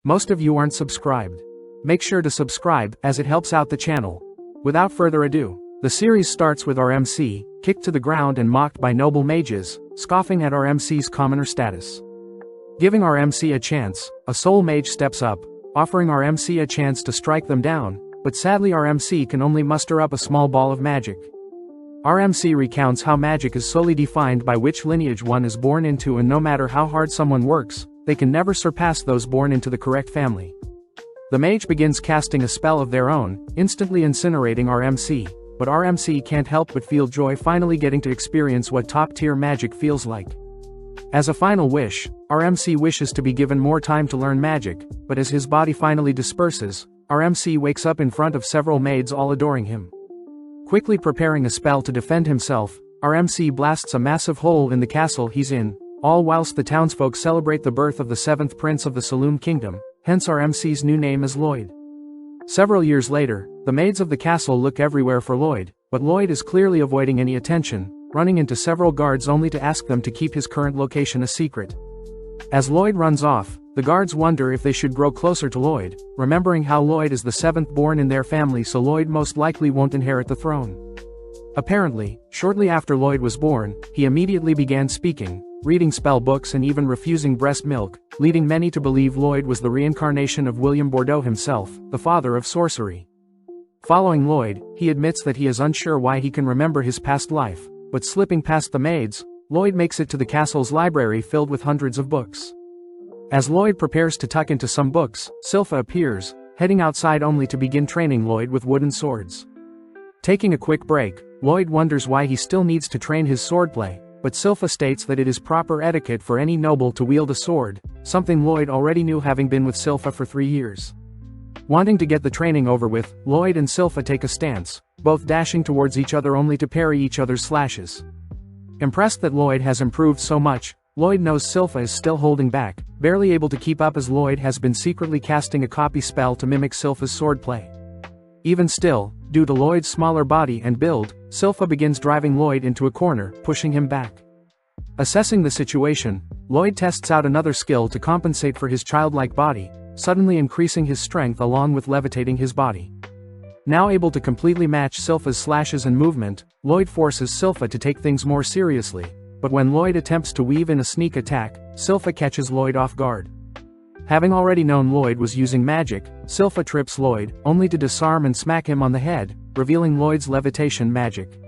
Most of you aren't subscribed. Make sure to subscribe, as it helps out the channel. Without further ado, the series starts with our MC, kicked to the ground and mocked by noble mages, scoffing at our MC's commoner status. Giving our MC a chance, a soul mage steps up, offering our MC a chance to strike them down, but sadly our MC can only muster up a small ball of magic. Our MC recounts how magic is solely defined by which lineage one is born into, and no matter how hard someone works, they can never surpass those born into the correct family. The mage begins casting a spell of their own, instantly incinerating our MC, but our MC can't help but feel joy finally getting to experience what top-tier magic feels like. As a final wish, our MC wishes to be given more time to learn magic, but as his body finally disperses, our MC wakes up in front of several maids all adoring him. Quickly preparing a spell to defend himself, our MC blasts a massive hole in the castle he's in, all whilst the townsfolk celebrate the birth of the 7th prince of the Saloon Kingdom, hence our MC's new name is Lloyd. Several years later, the maids of the castle look everywhere for Lloyd, but Lloyd is clearly avoiding any attention, running into several guards only to ask them to keep his current location a secret. As Lloyd runs off, the guards wonder if they should grow closer to Lloyd, remembering how Lloyd is the 7th born in their family, so Lloyd most likely won't inherit the throne. Apparently, shortly after Lloyd was born, he immediately began speaking, reading spell books and even refusing breast milk, leading many to believe Lloyd was the reincarnation of William Bordeaux himself, the father of sorcery. Following Lloyd, he admits that he is unsure why he can remember his past life, but slipping past the maids, Lloyd makes it to the castle's library filled with hundreds of books. As Lloyd prepares to tuck into some books, Silpha appears, heading outside only to begin training Lloyd with wooden swords. Taking a quick break, Lloyd wonders why he still needs to train his swordplay, but Silpha states that it is proper etiquette for any noble to wield a sword, something Lloyd already knew having been with Silpha for 3 years. Wanting to get the training over with, Lloyd and Silpha take a stance, both dashing towards each other only to parry each other's slashes. Impressed that Lloyd has improved so much, Lloyd knows Silpha is still holding back, barely able to keep up as Lloyd has been secretly casting a copy spell to mimic Silpha's swordplay. Even still, due to Lloyd's smaller body and build, Silpha begins driving Lloyd into a corner, pushing him back. Assessing the situation, Lloyd tests out another skill to compensate for his childlike body, suddenly increasing his strength along with levitating his body. Now able to completely match Silpha's slashes and movement, Lloyd forces Silpha to take things more seriously, but when Lloyd attempts to weave in a sneak attack, Silpha catches Lloyd off guard. Having already known Lloyd was using magic, Silpha trips Lloyd, only to disarm and smack him on the head, revealing Lloyd's levitation magic.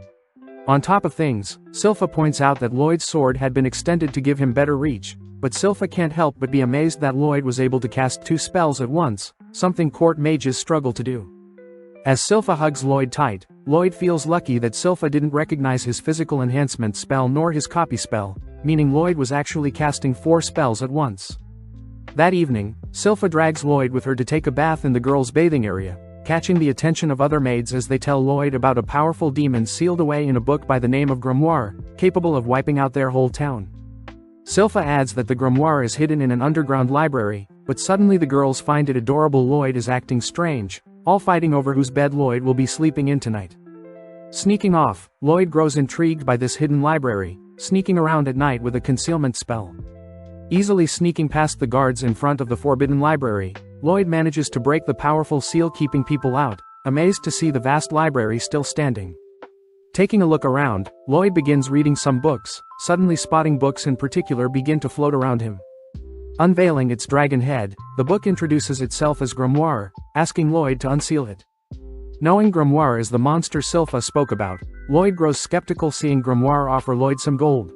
On top of things, Silpha points out that Lloyd's sword had been extended to give him better reach, but Silpha can't help but be amazed that Lloyd was able to cast 2 spells at once, something court mages struggle to do. As Silpha hugs Lloyd tight, Lloyd feels lucky that Silpha didn't recognize his physical enhancement spell nor his copy spell, meaning Lloyd was actually casting 4 spells at once. That evening, Silpha drags Lloyd with her to take a bath in the girls' bathing area, catching the attention of other maids as they tell Lloyd about a powerful demon sealed away in a book by the name of Grimoire, capable of wiping out their whole town. Silpha adds that the grimoire is hidden in an underground library, but suddenly the girls find it adorable Lloyd is acting strange, all fighting over whose bed Lloyd will be sleeping in tonight. Sneaking off, Lloyd grows intrigued by this hidden library, sneaking around at night with a concealment spell. Easily sneaking past the guards in front of the forbidden library, Lloyd manages to break the powerful seal keeping people out, amazed to see the vast library still standing. Taking a look around, Lloyd begins reading some books, suddenly spotting books in particular begin to float around him. Unveiling its dragon head, the book introduces itself as Grimoire, asking Lloyd to unseal it. Knowing Grimoire is the monster Silpha spoke about, Lloyd grows skeptical seeing Grimoire offer Lloyd some gold.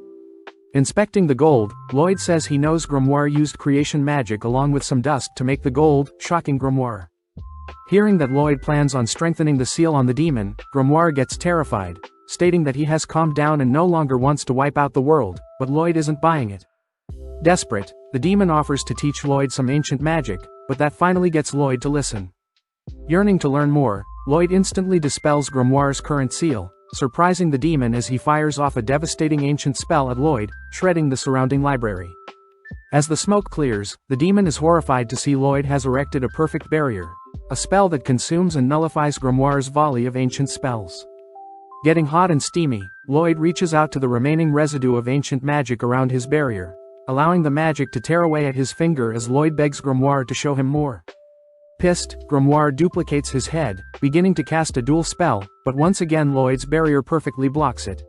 Inspecting the gold, Lloyd says he knows Grimoire used creation magic along with some dust to make the gold, shocking Grimoire. Hearing that Lloyd plans on strengthening the seal on the demon, Grimoire gets terrified, stating that he has calmed down and no longer wants to wipe out the world, but Lloyd isn't buying it. Desperate, the demon offers to teach Lloyd some ancient magic, but that finally gets Lloyd to listen. Yearning to learn more, Lloyd instantly dispels Grimoire's current seal, surprising the demon as he fires off a devastating ancient spell at Lloyd, shredding the surrounding library. As the smoke clears, the demon is horrified to see Lloyd has erected a perfect barrier, a spell that consumes and nullifies Grimoire's volley of ancient spells. Getting hot and steamy, Lloyd reaches out to the remaining residue of ancient magic around his barrier. allowing the magic to tear away at his finger as Lloyd begs Grimoire to show him more. Pissed, Grimoire duplicates his head, beginning to cast a dual spell, but once again Lloyd's barrier perfectly blocks it.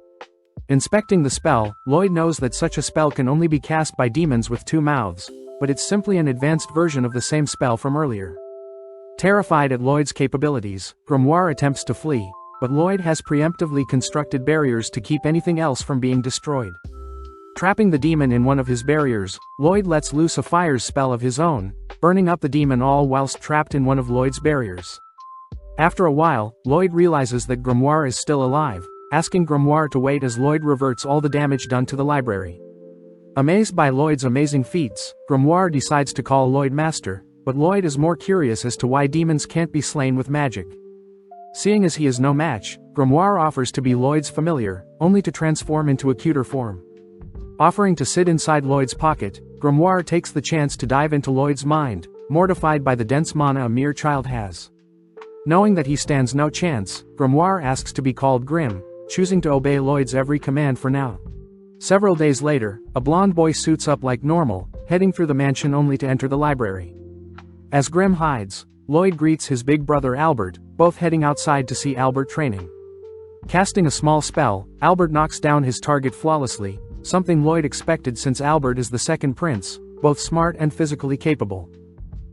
Inspecting the spell, Lloyd knows that such a spell can only be cast by demons with two mouths, but it's simply an advanced version of the same spell from earlier. Terrified at Lloyd's capabilities, Grimoire attempts to flee, but Lloyd has preemptively constructed barriers to keep anything else from being destroyed. Trapping the demon in one of his barriers, Lloyd lets loose a fire spell of his own, burning up the demon all whilst trapped in one of Lloyd's barriers. After a while, Lloyd realizes that Grimoire is still alive, asking Grimoire to wait as Lloyd reverts all the damage done to the library. Amazed by Lloyd's amazing feats, Grimoire decides to call Lloyd master, but Lloyd is more curious as to why demons can't be slain with magic. Seeing as he is no match, Grimoire offers to be Lloyd's familiar, only to transform into a cuter form. Offering to sit inside Lloyd's pocket, Grimoire takes the chance to dive into Lloyd's mind, mortified by the dense mana a mere child has. Knowing that he stands no chance, Grimoire asks to be called Grim, choosing to obey Lloyd's every command for now. Several days later, a blonde boy suits up like normal, heading through the mansion only to enter the library. As Grim hides, Lloyd greets his big brother Albert, both heading outside to see Albert training. Casting a small spell, Albert knocks down his target flawlessly, something Lloyd expected since Albert is the second prince, both smart and physically capable.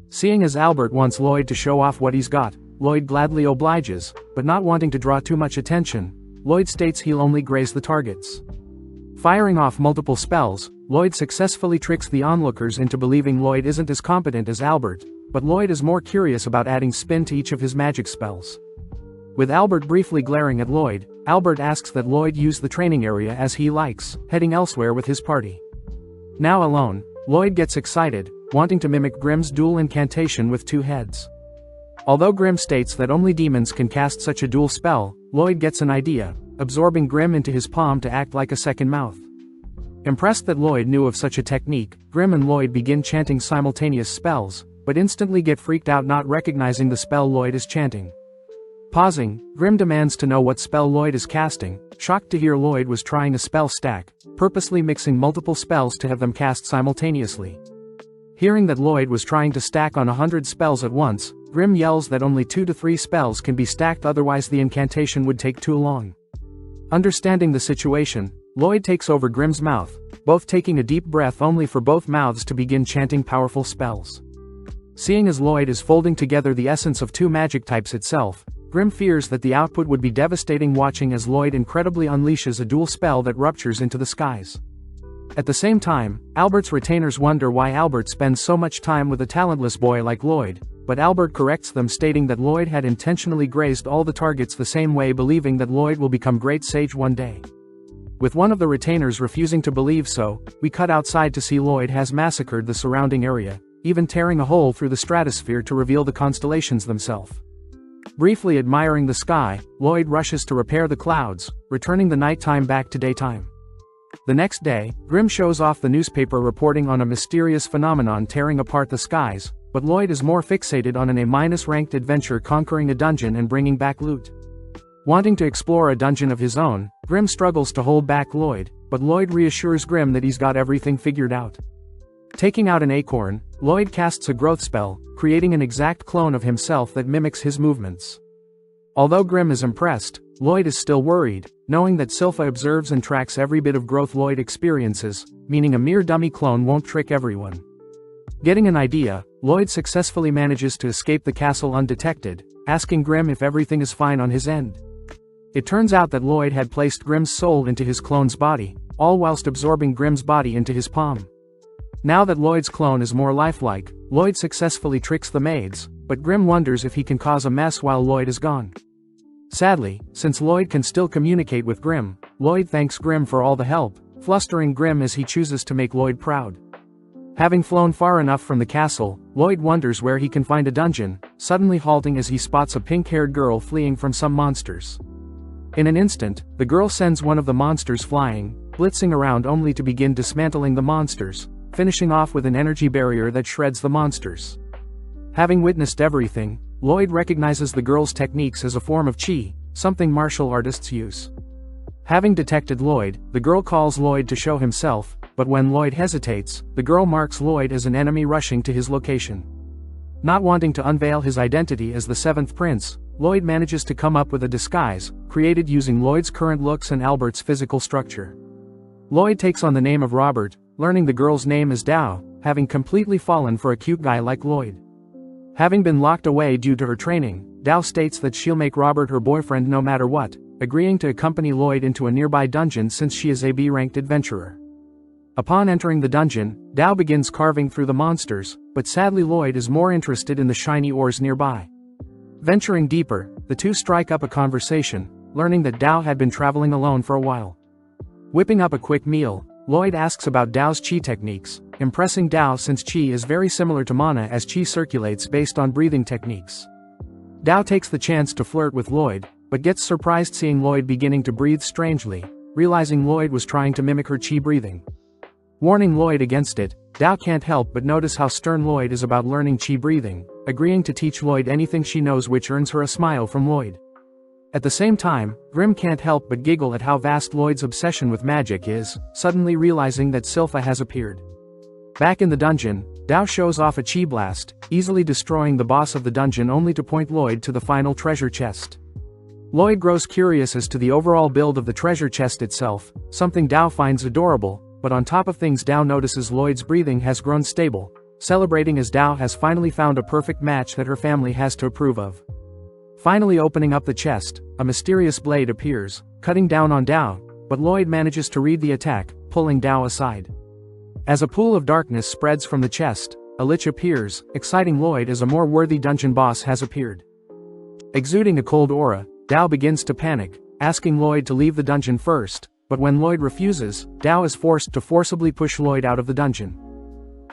Seeing as Albert wants Lloyd to show off what he's got, Lloyd gladly obliges, but not wanting to draw too much attention, Lloyd states he'll only graze the targets. Firing off multiple spells, Lloyd successfully tricks the onlookers into believing Lloyd isn't as competent as Albert, but Lloyd is more curious about adding spin to each of his magic spells. With Albert briefly glaring at Lloyd, Albert asks that Lloyd use the training area as he likes, heading elsewhere with his party. Now alone, Lloyd gets excited, wanting to mimic Grimm's dual incantation with two heads. Although Grimm states that only demons can cast such a dual spell, Lloyd gets an idea, absorbing Grimm into his palm to act like a second mouth. Impressed that Lloyd knew of such a technique, Grimm and Lloyd begin chanting simultaneous spells, but instantly get freaked out not recognizing the spell Lloyd is chanting. Pausing, Grimm demands to know what spell Lloyd is casting, shocked to hear Lloyd was trying a spell stack, purposely mixing multiple spells to have them cast simultaneously. Hearing that Lloyd was trying to stack on 100 spells at once, Grimm yells that only 2 to 3 spells can be stacked, otherwise the incantation would take too long. Understanding the situation, Lloyd takes over Grimm's mouth, both taking a deep breath only for both mouths to begin chanting powerful spells. Seeing as Lloyd is folding together the essence of 2 magic types itself, Grimm fears that the output would be devastating, watching as Lloyd incredibly unleashes a dual spell that ruptures into the skies. At the same time, Albert's retainers wonder why Albert spends so much time with a talentless boy like Lloyd, but Albert corrects them, stating that Lloyd had intentionally grazed all the targets the same way, believing that Lloyd will become great sage one day. With one of the retainers refusing to believe so, we cut outside to see Lloyd has massacred the surrounding area, even tearing a hole through the stratosphere to reveal the constellations themselves. Briefly admiring the sky, Lloyd rushes to repair the clouds, returning the nighttime back to daytime. The next day, Grimm shows off the newspaper reporting on a mysterious phenomenon tearing apart the skies, but Lloyd is more fixated on an A-ranked adventure conquering a dungeon and bringing back loot. Wanting to explore a dungeon of his own, Grimm struggles to hold back Lloyd, but Lloyd reassures Grimm that he's got everything figured out. Taking out an acorn, Lloyd casts a growth spell, creating an exact clone of himself that mimics his movements. Although Grimm is impressed, Lloyd is still worried, knowing that Silpha observes and tracks every bit of growth Lloyd experiences, meaning a mere dummy clone won't trick everyone. Getting an idea, Lloyd successfully manages to escape the castle undetected, asking Grimm if everything is fine on his end. It turns out that Lloyd had placed Grimm's soul into his clone's body, all whilst absorbing Grimm's body into his palm. Now that Lloyd's clone is more lifelike, Lloyd successfully tricks the maids, but Grimm wonders if he can cause a mess while Lloyd is gone. Sadly, since Lloyd can still communicate with Grimm, Lloyd thanks Grimm for all the help, flustering Grimm as he chooses to make Lloyd proud. Having flown far enough from the castle, Lloyd wonders where he can find a dungeon, suddenly halting as he spots a pink-haired girl fleeing from some monsters. In an instant, the girl sends one of the monsters flying, blitzing around only to begin dismantling the monsters, finishing off with an energy barrier that shreds the monsters. Having witnessed everything, Lloyd recognizes the girl's techniques as a form of chi, something martial artists use. Having detected Lloyd, the girl calls Lloyd to show himself, but when Lloyd hesitates, the girl marks Lloyd as an enemy rushing to his location. Not wanting to unveil his identity as the seventh prince, Lloyd manages to come up with a disguise, created using Lloyd's current looks and Albert's physical structure. Lloyd takes on the name of Robert, learning the girl's name is Dao, having completely fallen for a cute guy like Lloyd. Having been locked away due to her training, Dao states that she'll make Robert her boyfriend no matter what, agreeing to accompany Lloyd into a nearby dungeon since she is a B-ranked adventurer. Upon entering the dungeon, Dao begins carving through the monsters, but sadly Lloyd is more interested in the shiny ores nearby. Venturing deeper, the two strike up a conversation, learning that Dao had been traveling alone for a while. Whipping up a quick meal, Lloyd asks about Dao's chi techniques, impressing Dao since chi is very similar to mana as chi circulates based on breathing techniques. Dao takes the chance to flirt with Lloyd, but gets surprised seeing Lloyd beginning to breathe strangely, realizing Lloyd was trying to mimic her chi breathing. Warning Lloyd against it, Dao can't help but notice how stern Lloyd is about learning chi breathing, agreeing to teach Lloyd anything she knows, which earns her a smile from Lloyd. At the same time, Grim can't help but giggle at how vast Lloyd's obsession with magic is, suddenly realizing that Silpha has appeared. Back in the dungeon, Dao shows off a chi blast, easily destroying the boss of the dungeon only to point Lloyd to the final treasure chest. Lloyd grows curious as to the overall build of the treasure chest itself, something Dao finds adorable, but on top of things Dao notices Lloyd's breathing has grown stable, celebrating as Dao has finally found a perfect match that her family has to approve of. Finally opening up the chest, a mysterious blade appears, cutting down on Dao, but Lloyd manages to read the attack, pulling Dao aside. As a pool of darkness spreads from the chest, a lich appears, exciting Lloyd as a more worthy dungeon boss has appeared. Exuding a cold aura, Dao begins to panic, asking Lloyd to leave the dungeon first, but when Lloyd refuses, Dao is forced to forcibly push Lloyd out of the dungeon.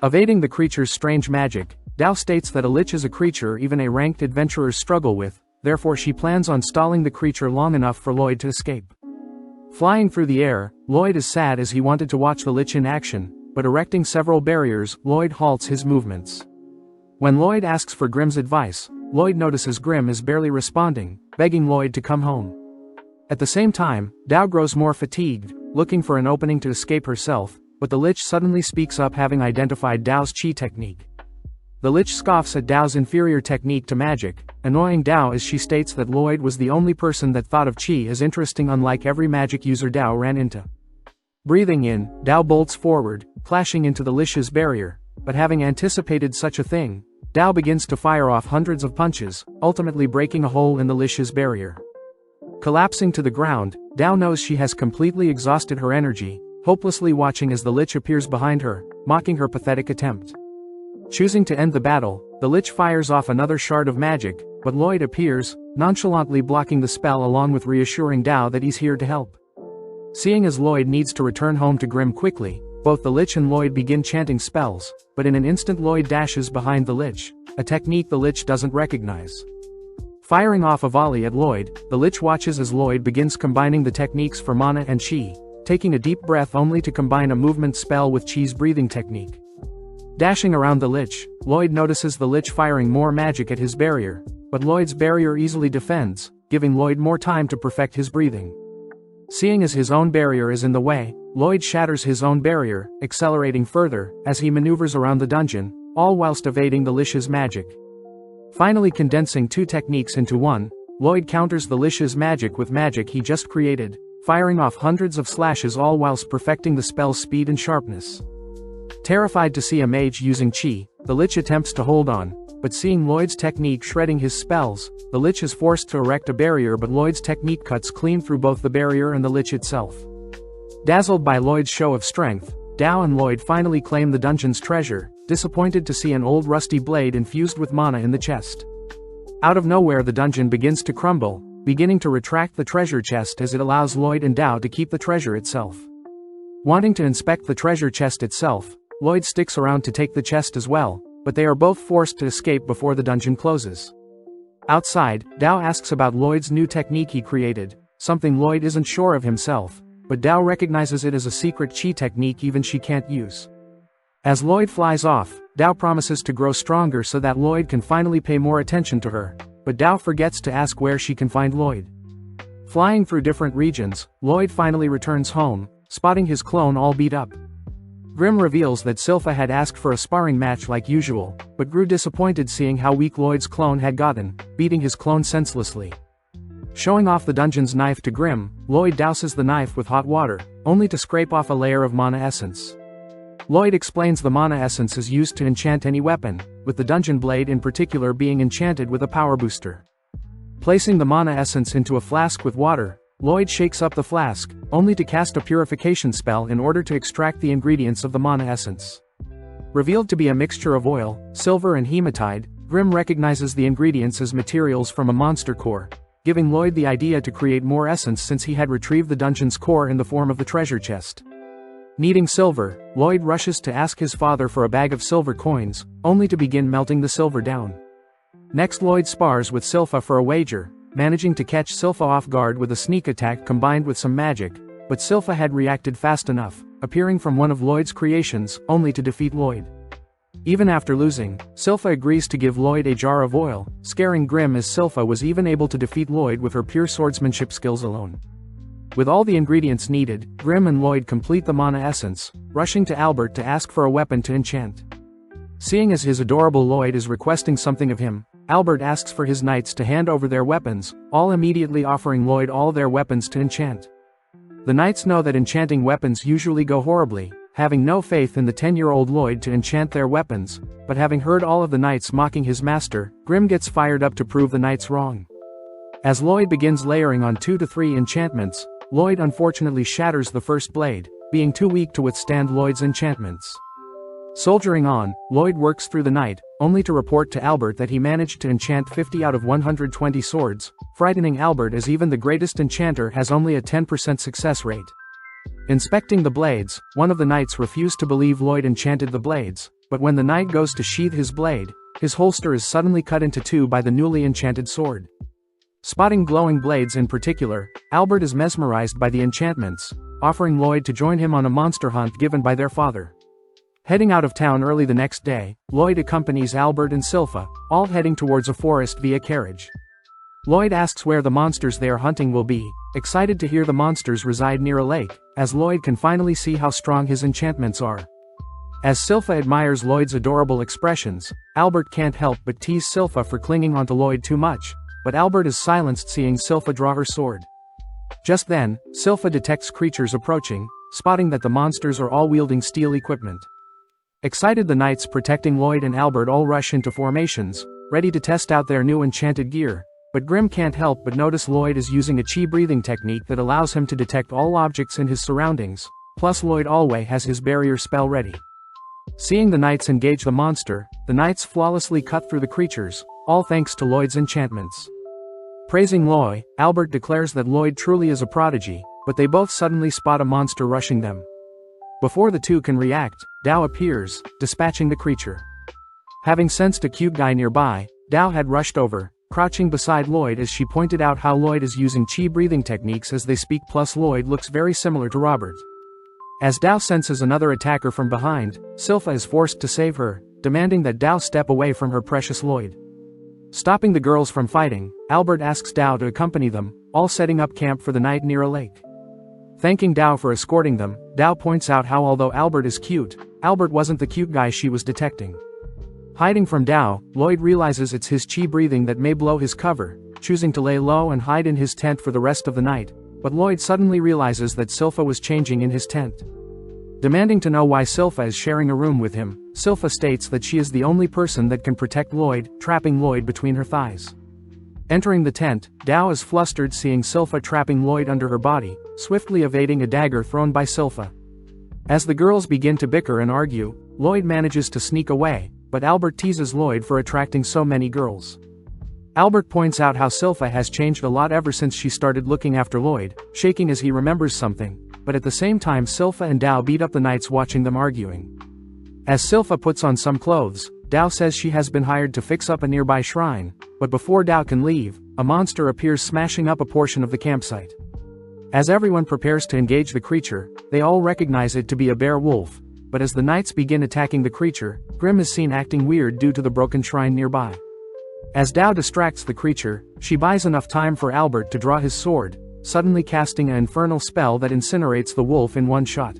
Evading the creature's strange magic, Dao states that a lich is a creature even a ranked adventurers struggle with, therefore she plans on stalling the creature long enough for Lloyd to escape. Flying through the air, Lloyd is sad as he wanted to watch the lich in action, but erecting several barriers, Lloyd halts his movements. When Lloyd asks for Grim's advice, Lloyd notices Grim is barely responding, begging Lloyd to come home. At the same time, Dao grows more fatigued, looking for an opening to escape herself, but the lich suddenly speaks up, having identified Dao's chi technique. The lich scoffs at Dao's inferior technique to magic, annoying Dao as she states that Lloyd was the only person that thought of chi as interesting, unlike every magic user Dao ran into. Breathing in, Dao bolts forward, clashing into the lich's barrier, but having anticipated such a thing, Dao begins to fire off hundreds of punches, ultimately breaking a hole in the lich's barrier. Collapsing to the ground, Dao knows she has completely exhausted her energy, hopelessly watching as the lich appears behind her, mocking her pathetic attempt. Choosing to end the battle, the lich fires off another shard of magic, but Lloyd appears, nonchalantly blocking the spell along with reassuring Dao that he's here to help. Seeing as Lloyd needs to return home to Grim quickly, both the lich and Lloyd begin chanting spells, but in an instant Lloyd dashes behind the lich, a technique the lich doesn't recognize. Firing off a volley at Lloyd, the lich watches as Lloyd begins combining the techniques for mana and chi, taking a deep breath only to combine a movement spell with chi's breathing technique. Dashing around the lich, Lloyd notices the lich firing more magic at his barrier, but Lloyd's barrier easily defends, giving Lloyd more time to perfect his breathing. Seeing as his own barrier is in the way, Lloyd shatters his own barrier, accelerating further, as he maneuvers around the dungeon, all whilst evading the lich's magic. Finally condensing two techniques into one, Lloyd counters the lich's magic with magic he just created, firing off hundreds of slashes all whilst perfecting the spell's speed and sharpness. Terrified to see a mage using chi, the lich attempts to hold on, but seeing Lloyd's technique shredding his spells, the lich is forced to erect a barrier, but Lloyd's technique cuts clean through both the barrier and the lich itself. Dazzled by Lloyd's show of strength, Dao and Lloyd finally claim the dungeon's treasure, disappointed to see an old rusty blade infused with mana in the chest. Out of nowhere the dungeon begins to crumble, beginning to retract the treasure chest as it allows Lloyd and Dao to keep the treasure itself. Wanting to inspect the treasure chest itself, Lloyd sticks around to take the chest as well, but they are both forced to escape before the dungeon closes. Outside, Dao asks about Lloyd's new technique he created, something Lloyd isn't sure of himself, but Dao recognizes it as a secret chi technique even she can't use. As Lloyd flies off, Dao promises to grow stronger so that Lloyd can finally pay more attention to her, but Dao forgets to ask where she can find Lloyd. Flying through different regions, Lloyd finally returns home, spotting his clone all beat up. Grim reveals that Silpha had asked for a sparring match like usual, but grew disappointed seeing how weak Lloyd's clone had gotten, beating his clone senselessly. Showing off the dungeon's knife to Grim, Lloyd douses the knife with hot water, only to scrape off a layer of mana essence. Lloyd explains the mana essence is used to enchant any weapon, with the dungeon blade in particular being enchanted with a power booster. Placing the mana essence into a flask with water, Lloyd shakes up the flask, only to cast a purification spell in order to extract the ingredients of the mana essence. Revealed to be a mixture of oil, silver and hematite, Grim recognizes the ingredients as materials from a monster core, giving Lloyd the idea to create more essence since he had retrieved the dungeon's core in the form of the treasure chest. Needing silver, Lloyd rushes to ask his father for a bag of silver coins, only to begin melting the silver down. Next Lloyd spars with Silpha for a wager, managing to catch Silpha off guard with a sneak attack combined with some magic, but Silpha had reacted fast enough, appearing from one of Lloyd's creations, only to defeat Lloyd. Even after losing, Silpha agrees to give Lloyd a jar of oil, scaring Grim as Silpha was even able to defeat Lloyd with her pure swordsmanship skills alone. With all the ingredients needed, Grim and Lloyd complete the mana essence, rushing to Albert to ask for a weapon to enchant. Seeing as his adorable Lloyd is requesting something of him, Albert asks for his knights to hand over their weapons, all immediately offering Lloyd all their weapons to enchant. The knights know that enchanting weapons usually go horribly, having no faith in the 10-year-old Lloyd to enchant their weapons, but having heard all of the knights mocking his master, Grim gets fired up to prove the knights wrong. As Lloyd begins layering on 2 to 3 enchantments, Lloyd unfortunately shatters the first blade, being too weak to withstand Lloyd's enchantments. Soldiering on, Lloyd works through the night, only to report to Albert that he managed to enchant 50 out of 120 swords, frightening Albert as even the greatest enchanter has only a 10% success rate. Inspecting the blades, one of the knights refused to believe Lloyd enchanted the blades, but when the knight goes to sheath his blade, his holster is suddenly cut into 2 by the newly enchanted sword. Spotting glowing blades in particular, Albert is mesmerized by the enchantments, offering Lloyd to join him on a monster hunt given by their father. Heading out of town early the next day, Lloyd accompanies Albert and Silpha, all heading towards a forest via carriage. Lloyd asks where the monsters they are hunting will be, excited to hear the monsters reside near a lake, as Lloyd can finally see how strong his enchantments are. As Silpha admires Lloyd's adorable expressions, Albert can't help but tease Silpha for clinging onto Lloyd too much, but Albert is silenced seeing Silpha draw her sword. Just then, Silpha detects creatures approaching, spotting that the monsters are all wielding steel equipment. Excited, the knights protecting Lloyd and Albert all rush into formations, ready to test out their new enchanted gear, but Grim can't help but notice Lloyd is using a chi breathing technique that allows him to detect all objects in his surroundings, plus Lloyd always has his barrier spell ready. Seeing the knights engage the monster, the knights flawlessly cut through the creatures, all thanks to Lloyd's enchantments. Praising Lloyd, Albert declares that Lloyd truly is a prodigy, but they both suddenly spot a monster rushing them. Before the two can react, Dao appears, dispatching the creature. Having sensed a cute guy nearby, Dao had rushed over, crouching beside Lloyd as she pointed out how Lloyd is using chi breathing techniques as they speak, plus Lloyd looks very similar to Robert. As Dao senses another attacker from behind, Silpha is forced to save her, demanding that Dao step away from her precious Lloyd. Stopping the girls from fighting, Albert asks Dao to accompany them, all setting up camp for the night near a lake. Thanking Dao for escorting them, Dao points out how although Albert is cute, Albert wasn't the cute guy she was detecting. Hiding from Dao, Lloyd realizes it's his chi breathing that may blow his cover, choosing to lay low and hide in his tent for the rest of the night, but Lloyd suddenly realizes that Silpha was changing in his tent. Demanding to know why Silpha is sharing a room with him, Silpha states that she is the only person that can protect Lloyd, trapping Lloyd between her thighs. Entering the tent, Dao is flustered seeing Silpha trapping Lloyd under her body, swiftly evading a dagger thrown by Silpha. As the girls begin to bicker and argue, Lloyd manages to sneak away, but Albert teases Lloyd for attracting so many girls. Albert points out how Silpha has changed a lot ever since she started looking after Lloyd, shaking as he remembers something, but at the same time Silpha and Dao beat up the knights watching them arguing. As Silpha puts on some clothes, Dao says she has been hired to fix up a nearby shrine, but before Dao can leave, a monster appears smashing up a portion of the campsite. As everyone prepares to engage the creature, they all recognize it to be a bear wolf, but as the knights begin attacking the creature, Grim is seen acting weird due to the broken shrine nearby. As Dao distracts the creature, she buys enough time for Albert to draw his sword, suddenly casting an infernal spell that incinerates the wolf in one shot.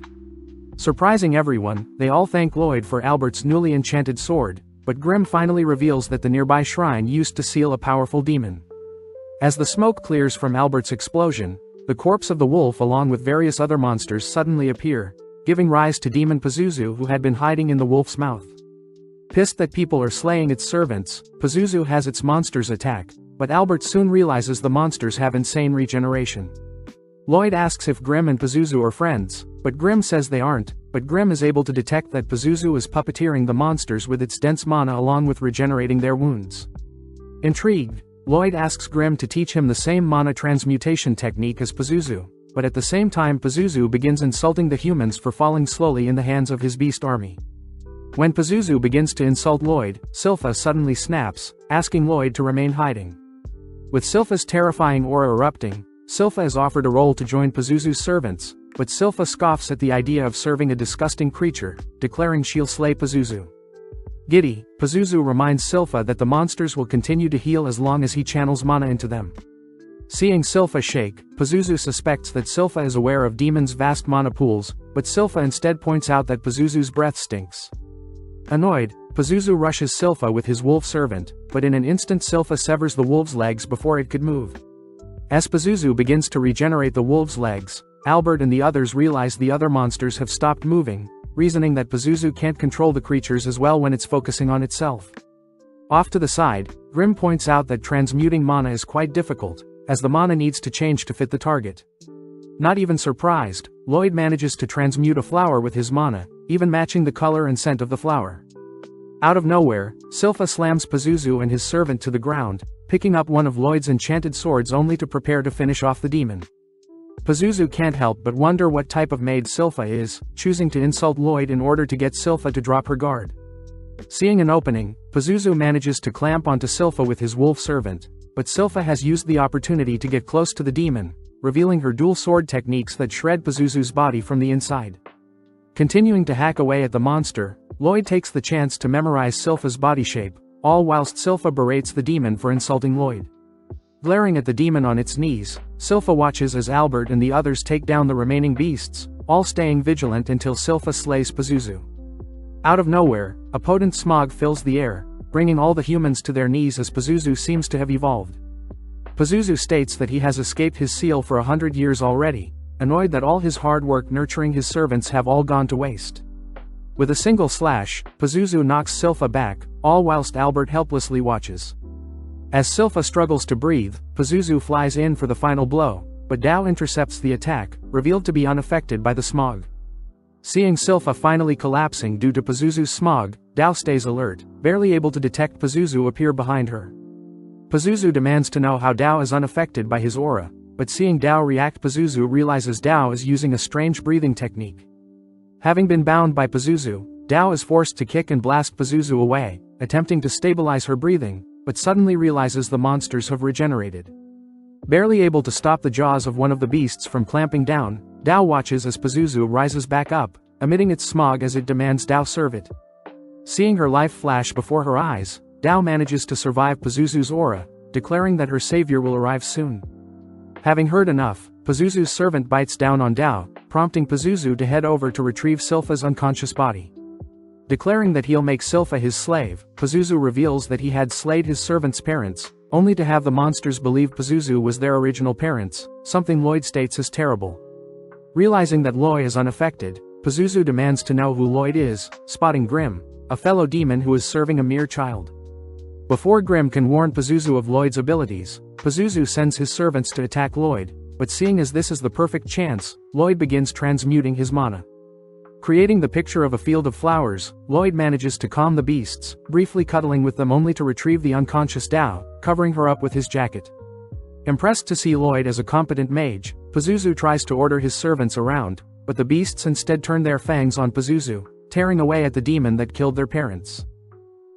Surprising everyone, they all thank Lloyd for Albert's newly enchanted sword, but Grimm finally reveals that the nearby shrine used to seal a powerful demon. As the smoke clears from Albert's explosion, the corpse of the wolf along with various other monsters suddenly appear, giving rise to Demon Pazuzu, who had been hiding in the wolf's mouth. Pissed that people are slaying its servants, Pazuzu has its monsters attack, but Albert soon realizes the monsters have insane regeneration. Lloyd asks if Grimm and Pazuzu are friends, but Grimm says they aren't, but Grimm is able to detect that Pazuzu is puppeteering the monsters with its dense mana along with regenerating their wounds. Intrigued, Lloyd asks Grimm to teach him the same mana transmutation technique as Pazuzu, but at the same time Pazuzu begins insulting the humans for falling slowly in the hands of his beast army. When Pazuzu begins to insult Lloyd, Silpha suddenly snaps, asking Lloyd to remain hiding. With Silpha's terrifying aura erupting, Silpha is offered a role to join Pazuzu's servants, but Silpha scoffs at the idea of serving a disgusting creature, declaring she'll slay Pazuzu. Giddy, Pazuzu reminds Silpha that the monsters will continue to heal as long as he channels mana into them. Seeing Silpha shake, Pazuzu suspects that Silpha is aware of Demon's vast mana pools, but Silpha instead points out that Pazuzu's breath stinks. Annoyed, Pazuzu rushes Silpha with his wolf servant, but in an instant Silpha severs the wolf's legs before it could move. As Pazuzu begins to regenerate the wolf's legs, Albert and the others realize the other monsters have stopped moving, reasoning that Pazuzu can't control the creatures as well when it's focusing on itself. Off to the side, Grimm points out that transmuting mana is quite difficult, as the mana needs to change to fit the target. Not even surprised, Lloyd manages to transmute a flower with his mana, even matching the color and scent of the flower. Out of nowhere, Silpha slams Pazuzu and his servant to the ground, picking up one of Lloyd's enchanted swords only to prepare to finish off the demon. Pazuzu can't help but wonder what type of maid Silpha is, choosing to insult Lloyd in order to get Silpha to drop her guard. Seeing an opening, Pazuzu manages to clamp onto Silpha with his wolf servant, but Silpha has used the opportunity to get close to the demon, revealing her dual sword techniques that shred Pazuzu's body from the inside. Continuing to hack away at the monster, Lloyd takes the chance to memorize Silpha's body shape, all whilst Silpha berates the demon for insulting Lloyd. Glaring at the demon on its knees, Silpha watches as Albert and the others take down the remaining beasts, all staying vigilant until Silpha slays Pazuzu. Out of nowhere, a potent smog fills the air, bringing all the humans to their knees as Pazuzu seems to have evolved. Pazuzu states that he has escaped his seal for 100 years already, annoyed that all his hard work nurturing his servants have all gone to waste. With a single slash, Pazuzu knocks Silpha back, all whilst Albert helplessly watches. As Silpha struggles to breathe, Pazuzu flies in for the final blow, but Dao intercepts the attack, revealed to be unaffected by the smog. Seeing Silpha finally collapsing due to Pazuzu's smog, Dao stays alert, barely able to detect Pazuzu appear behind her. Pazuzu demands to know how Dao is unaffected by his aura, but seeing Dao react, Pazuzu realizes Dao is using a strange breathing technique. Having been bound by Pazuzu, Dao is forced to kick and blast Pazuzu away, attempting to stabilize her breathing, but suddenly realizes the monsters have regenerated. Barely able to stop the jaws of one of the beasts from clamping down, Dao watches as Pazuzu rises back up, emitting its smog as it demands Dao serve it. Seeing her life flash before her eyes, Dao manages to survive Pazuzu's aura, declaring that her savior will arrive soon. Having heard enough, Pazuzu's servant bites down on Dao, prompting Pazuzu to head over to retrieve Silpha's unconscious body. Declaring that he'll make Silpha his slave, Pazuzu reveals that he had slayed his servant's parents, only to have the monsters believe Pazuzu was their original parents, something Lloyd states is terrible. Realizing that Lloyd is unaffected, Pazuzu demands to know who Lloyd is, spotting Grimm, a fellow demon who is serving a mere child. Before Grimm can warn Pazuzu of Lloyd's abilities, Pazuzu sends his servants to attack Lloyd, but seeing as this is the perfect chance, Lloyd begins transmuting his mana. Creating the picture of a field of flowers, Lloyd manages to calm the beasts, briefly cuddling with them only to retrieve the unconscious Dao, covering her up with his jacket. Impressed to see Lloyd as a competent mage, Pazuzu tries to order his servants around, but the beasts instead turn their fangs on Pazuzu, tearing away at the demon that killed their parents.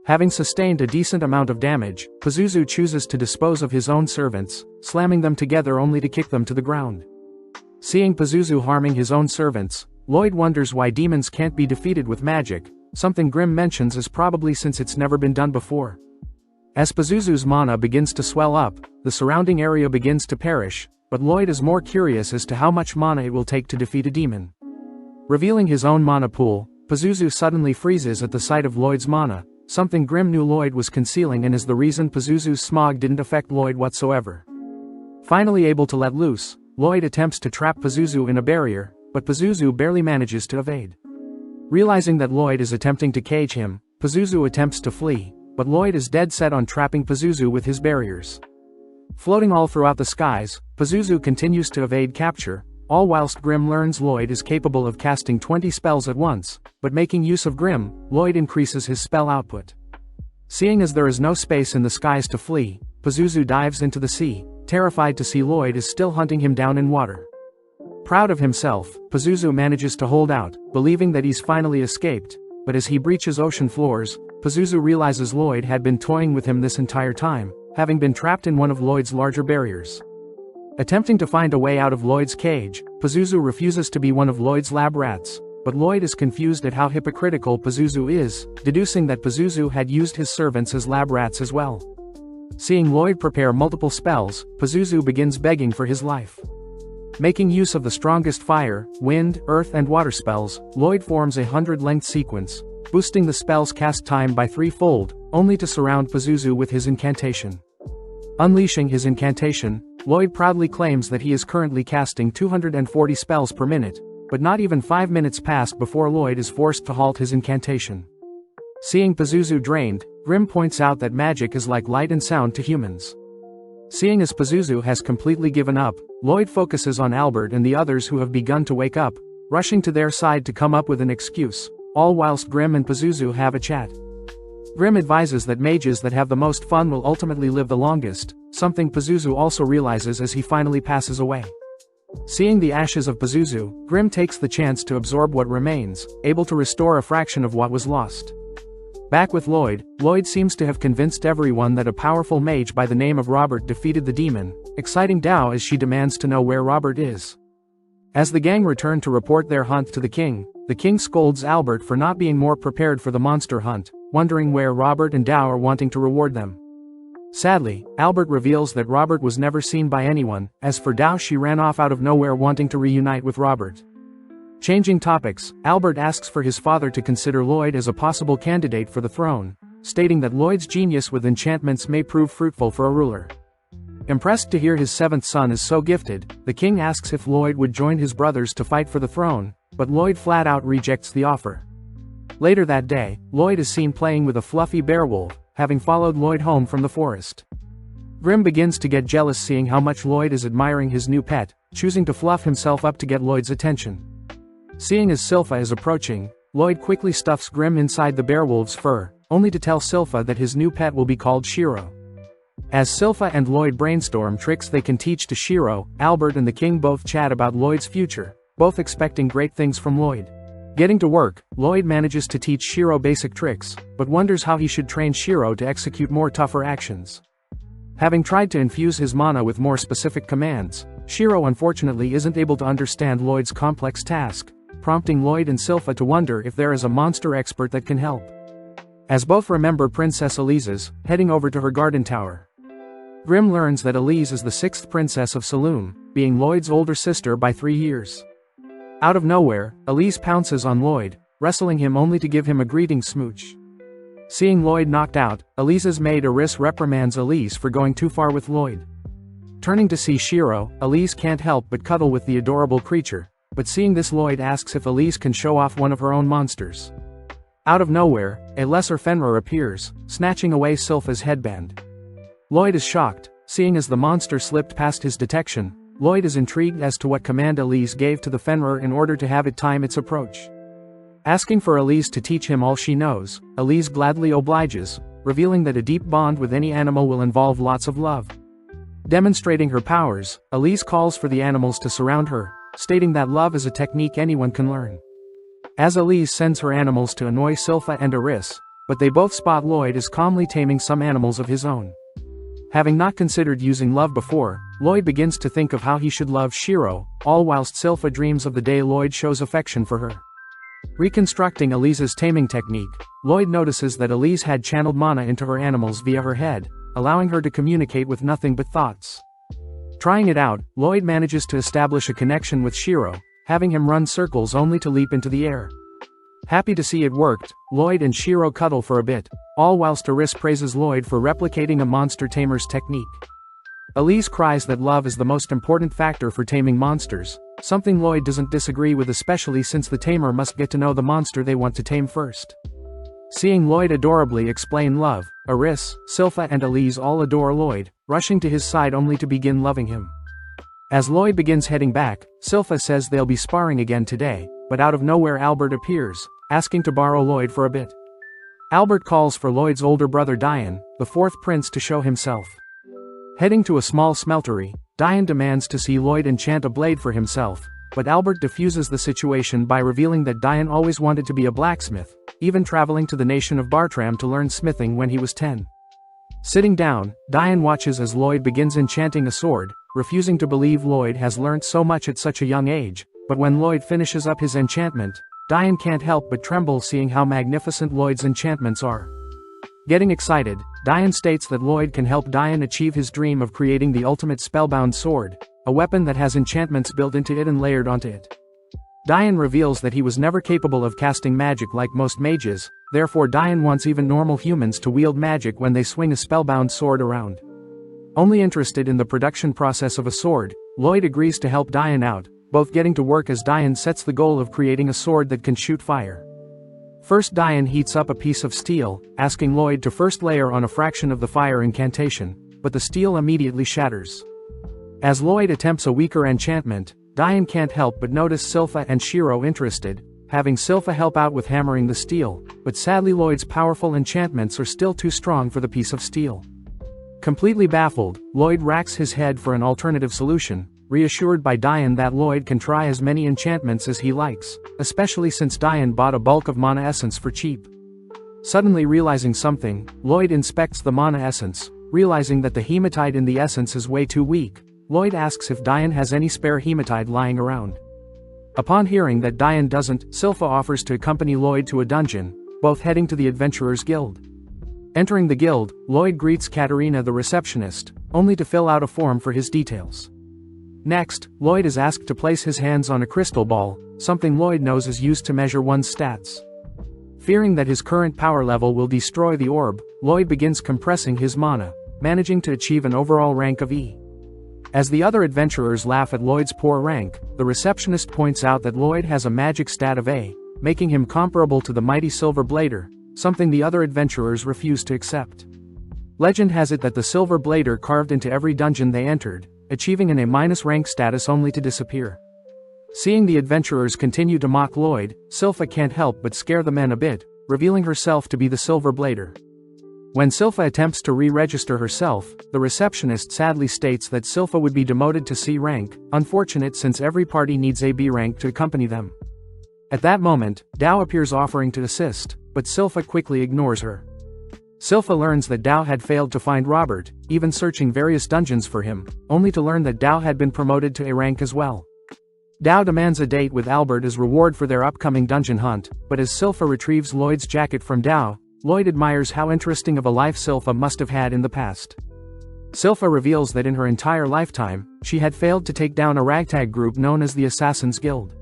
Having sustained a decent amount of damage, Pazuzu chooses to dispose of his own servants, slamming them together only to kick them to the ground. Seeing Pazuzu harming his own servants, Lloyd wonders why demons can't be defeated with magic, something Grimm mentions is probably since it's never been done before. As Pazuzu's mana begins to swell up, the surrounding area begins to perish, but Lloyd is more curious as to how much mana it will take to defeat a demon. Revealing his own mana pool, Pazuzu suddenly freezes at the sight of Lloyd's mana, something Grim knew Lloyd was concealing and is the reason Pazuzu's smog didn't affect Lloyd whatsoever. Finally able to let loose, Lloyd attempts to trap Pazuzu in a barrier, but Pazuzu barely manages to evade. Realizing that Lloyd is attempting to cage him, Pazuzu attempts to flee, but Lloyd is dead set on trapping Pazuzu with his barriers. Floating all throughout the skies, Pazuzu continues to evade capture, all whilst Grim learns Lloyd is capable of casting 20 spells at once, but making use of Grim, Lloyd increases his spell output. Seeing as there is no space in the skies to flee, Pazuzu dives into the sea, terrified to see Lloyd is still hunting him down in water. Proud of himself, Pazuzu manages to hold out, believing that he's finally escaped, but as he breaches ocean floors, Pazuzu realizes Lloyd had been toying with him this entire time, having been trapped in one of Lloyd's larger barriers. Attempting to find a way out of Lloyd's cage, Pazuzu refuses to be one of Lloyd's lab rats, but Lloyd is confused at how hypocritical Pazuzu is, deducing that Pazuzu had used his servants as lab rats as well. Seeing Lloyd prepare multiple spells, Pazuzu begins begging for his life. Making use of the strongest fire, wind, earth and water spells, Lloyd forms a 100-length sequence, boosting the spell's cast time by 3-fold, only to surround Pazuzu with his incantation. Unleashing his incantation, Lloyd proudly claims that he is currently casting 240 spells per minute, but not even 5 minutes pass before Lloyd is forced to halt his incantation. Seeing Pazuzu drained, Grim points out that magic is like light and sound to humans. Seeing as Pazuzu has completely given up, Lloyd focuses on Albert and the others who have begun to wake up, rushing to their side to come up with an excuse, all whilst Grim and Pazuzu have a chat. Grim advises that mages that have the most fun will ultimately live the longest, something Pazuzu also realizes as he finally passes away. Seeing the ashes of Pazuzu, Grim takes the chance to absorb what remains, able to restore a fraction of what was lost. Back with Lloyd, Lloyd seems to have convinced everyone that a powerful mage by the name of Robert defeated the demon, exciting Dao as she demands to know where Robert is. As the gang return to report their hunt to the king scolds Albert for not being more prepared for the monster hunt, wondering where Robert and Dao are wanting to reward them. Sadly, Albert reveals that Robert was never seen by anyone, as for Dao she ran off out of nowhere wanting to reunite with Robert. Changing topics, Albert asks for his father to consider Lloyd as a possible candidate for the throne, stating that Lloyd's genius with enchantments may prove fruitful for a ruler. Impressed to hear his seventh son is so gifted, the king asks if Lloyd would join his brothers to fight for the throne, but Lloyd flat out rejects the offer. Later that day, Lloyd is seen playing with a fluffy bearwolf, having followed Lloyd home from the forest. Grim begins to get jealous seeing how much Lloyd is admiring his new pet, choosing to fluff himself up to get Lloyd's attention. Seeing as Silpha is approaching, Lloyd quickly stuffs Grim inside the bearwolf's fur, only to tell Silpha that his new pet will be called Shiro. As Silpha and Lloyd brainstorm tricks they can teach to Shiro, Albert and the king both chat about Lloyd's future, both expecting great things from Lloyd. Getting to work, Lloyd manages to teach Shiro basic tricks, but wonders how he should train Shiro to execute more tougher actions. Having tried to infuse his mana with more specific commands, Shiro unfortunately isn't able to understand Lloyd's complex task, prompting Lloyd and Silpha to wonder if there is a monster expert that can help. As both remember Princess Elise's, heading over to her garden tower. Grim learns that Elise is the 6th princess of Saloon, being Lloyd's older sister by 3 years. Out of nowhere, Elise pounces on Lloyd, wrestling him only to give him a greeting smooch. Seeing Lloyd knocked out, Elise's maid Eris reprimands Elise for going too far with Lloyd. Turning to see Shiro, Elise can't help but cuddle with the adorable creature, but seeing this Lloyd asks if Elise can show off one of her own monsters. Out of nowhere, a lesser Fenrir appears, snatching away Silpha's headband. Lloyd is shocked, seeing as the monster slipped past his detection. Lloyd is intrigued as to what command Elise gave to the Fenrir in order to have it time its approach. Asking for Elise to teach him all she knows, Elise gladly obliges, revealing that a deep bond with any animal will involve lots of love. Demonstrating her powers, Elise calls for the animals to surround her, stating that love is a technique anyone can learn. As Elise sends her animals to annoy Silpha and Eris, but they both spot Lloyd as calmly taming some animals of his own. Having not considered using love before, Lloyd begins to think of how he should love Shiro, all whilst Silpha dreams of the day Lloyd shows affection for her. Reconstructing Elise's taming technique, Lloyd notices that Elise had channeled mana into her animals via her head, allowing her to communicate with nothing but thoughts. Trying it out, Lloyd manages to establish a connection with Shiro, having him run circles only to leap into the air. Happy to see it worked, Lloyd and Shiro cuddle for a bit, all whilst Aris praises Lloyd for replicating a monster tamer's technique. Elise cries that love is the most important factor for taming monsters, something Lloyd doesn't disagree with, especially since the tamer must get to know the monster they want to tame first. Seeing Lloyd adorably explain love, Aris, Silpha and Elise all adore Lloyd, rushing to his side only to begin loving him. As Lloyd begins heading back, Silpha says they'll be sparring again today, but out of nowhere Albert appears, asking to borrow Lloyd for a bit. Albert calls for Lloyd's older brother Dian, the fourth prince, to show himself. Heading to a small smeltery, Dian demands to see Lloyd enchant a blade for himself, but Albert diffuses the situation by revealing that Dian always wanted to be a blacksmith, even traveling to the nation of Bartram to learn smithing when he was 10. Sitting down, Dian watches as Lloyd begins enchanting a sword, refusing to believe Lloyd has learnt so much at such a young age, but when Lloyd finishes up his enchantment, Dian can't help but tremble seeing how magnificent Lloyd's enchantments are. Getting excited, Dian states that Lloyd can help Dian achieve his dream of creating the ultimate spellbound sword, a weapon that has enchantments built into it and layered onto it. Dian reveals that he was never capable of casting magic like most mages, therefore Dian wants even normal humans to wield magic when they swing a spellbound sword around. Only interested in the production process of a sword, Lloyd agrees to help Dian out, both getting to work as Dian sets the goal of creating a sword that can shoot fire. First Dian heats up a piece of steel, asking Lloyd to first layer on a fraction of the fire incantation, but the steel immediately shatters. As Lloyd attempts a weaker enchantment, Dian can't help but notice Silpha and Shiro interested, having Silpha help out with hammering the steel, but sadly Lloyd's powerful enchantments are still too strong for the piece of steel. Completely baffled, Lloyd racks his head for an alternative solution, reassured by Dian that Lloyd can try as many enchantments as he likes, especially since Dian bought a bulk of mana essence for cheap. Suddenly realizing something, Lloyd inspects the mana essence, realizing that the hematite in the essence is way too weak. Lloyd asks if Dian has any spare hematite lying around. Upon hearing that Dian doesn't, Silpha offers to accompany Lloyd to a dungeon, both heading to the Adventurers Guild. Entering the guild, Lloyd greets Katerina the receptionist, only to fill out a form for his details. Next, Lloyd is asked to place his hands on a crystal ball, something Lloyd knows is used to measure one's stats. Fearing that his current power level will destroy the orb, Lloyd begins compressing his mana, managing to achieve an overall rank of E. As the other adventurers laugh at Lloyd's poor rank, the receptionist points out that Lloyd has a magic stat of A, making him comparable to the mighty Silver Blader, something the other adventurers refuse to accept. Legend has it that the Silver Blader carved into every dungeon they entered, achieving an A- rank status only to disappear. Seeing the adventurers continue to mock Lloyd, Silpha can't help but scare the men a bit, revealing herself to be the Silver Blader. When Silpha attempts to re-register herself, the receptionist sadly states that Silpha would be demoted to C rank, unfortunate since every party needs a B rank to accompany them. At that moment, Dao appears offering to assist, but Silpha quickly ignores her. Silpha learns that Dao had failed to find Robert, even searching various dungeons for him, only to learn that Dao had been promoted to A rank as well. Dao demands a date with Albert as reward for their upcoming dungeon hunt, but as Silpha retrieves Lloyd's jacket from Dao, Lloyd admires how interesting of a life Silpha must have had in the past. Silpha reveals that in her entire lifetime, she had failed to take down a ragtag group known as the Assassin's Guild.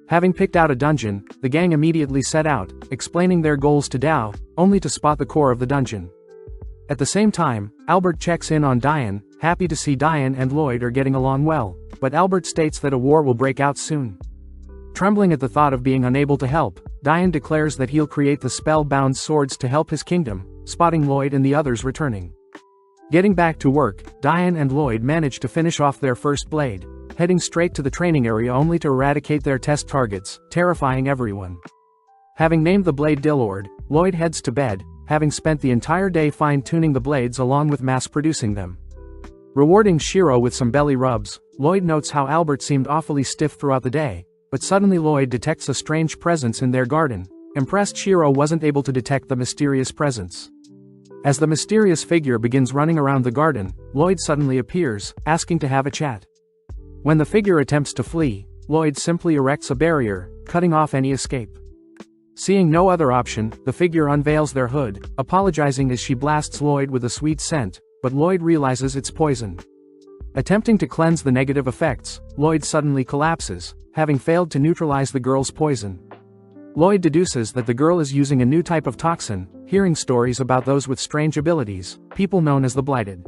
Having picked out a dungeon, the gang immediately set out, explaining their goals to Dao, only to spot the core of the dungeon. At the same time, Albert checks in on Dian, happy to see Dian and Lloyd are getting along well, but Albert states that a war will break out soon. Trembling at the thought of being unable to help, Dian declares that he'll create the spell-bound swords to help his kingdom, spotting Lloyd and the others returning. Getting back to work, Dian and Lloyd manage to finish off their first blade, heading straight to the training area only to eradicate their test targets, terrifying everyone. Having named the blade Dillord, Lloyd heads to bed, having spent the entire day fine-tuning the blades along with mass-producing them. Rewarding Shiro with some belly rubs, Lloyd notes how Albert seemed awfully stiff throughout the day, but suddenly Lloyd detects a strange presence in their garden. Impressed, Shiro wasn't able to detect the mysterious presence. As the mysterious figure begins running around the garden, Lloyd suddenly appears, asking to have a chat. When the figure attempts to flee, Lloyd simply erects a barrier, cutting off any escape. Seeing no other option, the figure unveils their hood, apologizing as she blasts Lloyd with a sweet scent, but Lloyd realizes it's poison. Attempting to cleanse the negative effects, Lloyd suddenly collapses, having failed to neutralize the girl's poison. Lloyd deduces that the girl is using a new type of toxin, hearing stories about those with strange abilities, people known as the Blighted.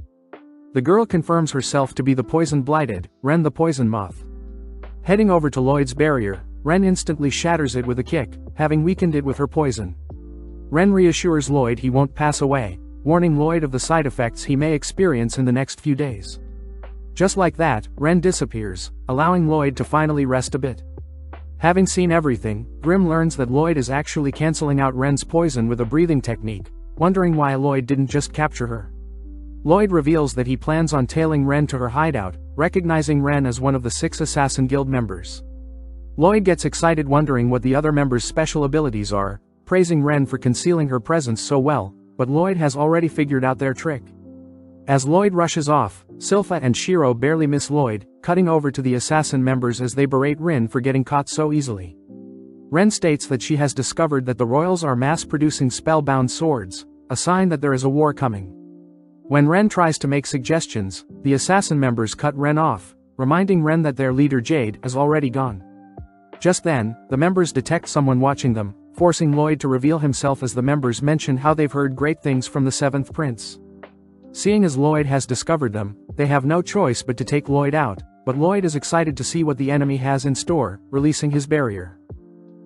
The girl confirms herself to be the poison Blighted, Ren the poison moth. Heading over to Lloyd's barrier, Ren instantly shatters it with a kick, having weakened it with her poison. Ren reassures Lloyd he won't pass away, warning Lloyd of the side effects he may experience in the next few days. Just like that, Ren disappears, allowing Lloyd to finally rest a bit. Having seen everything, Grim learns that Lloyd is actually cancelling out Ren's poison with a breathing technique, wondering why Lloyd didn't just capture her. Lloyd reveals that he plans on tailing Ren to her hideout, recognizing Ren as one of the 6 Assassin Guild members. Lloyd gets excited wondering what the other members' special abilities are, praising Ren for concealing her presence so well, but Lloyd has already figured out their trick. As Lloyd rushes off, Silpha and Shiro barely miss Lloyd, cutting over to the assassin members as they berate Ren for getting caught so easily. Ren states that she has discovered that the royals are mass-producing spellbound swords, a sign that there is a war coming. When Ren tries to make suggestions, the assassin members cut Ren off, reminding Ren that their leader Jade is already gone. Just then, the members detect someone watching them, forcing Lloyd to reveal himself as the members mention how they've heard great things from the 7th Prince. Seeing as Lloyd has discovered them, they have no choice but to take Lloyd out, but Lloyd is excited to see what the enemy has in store, releasing his barrier.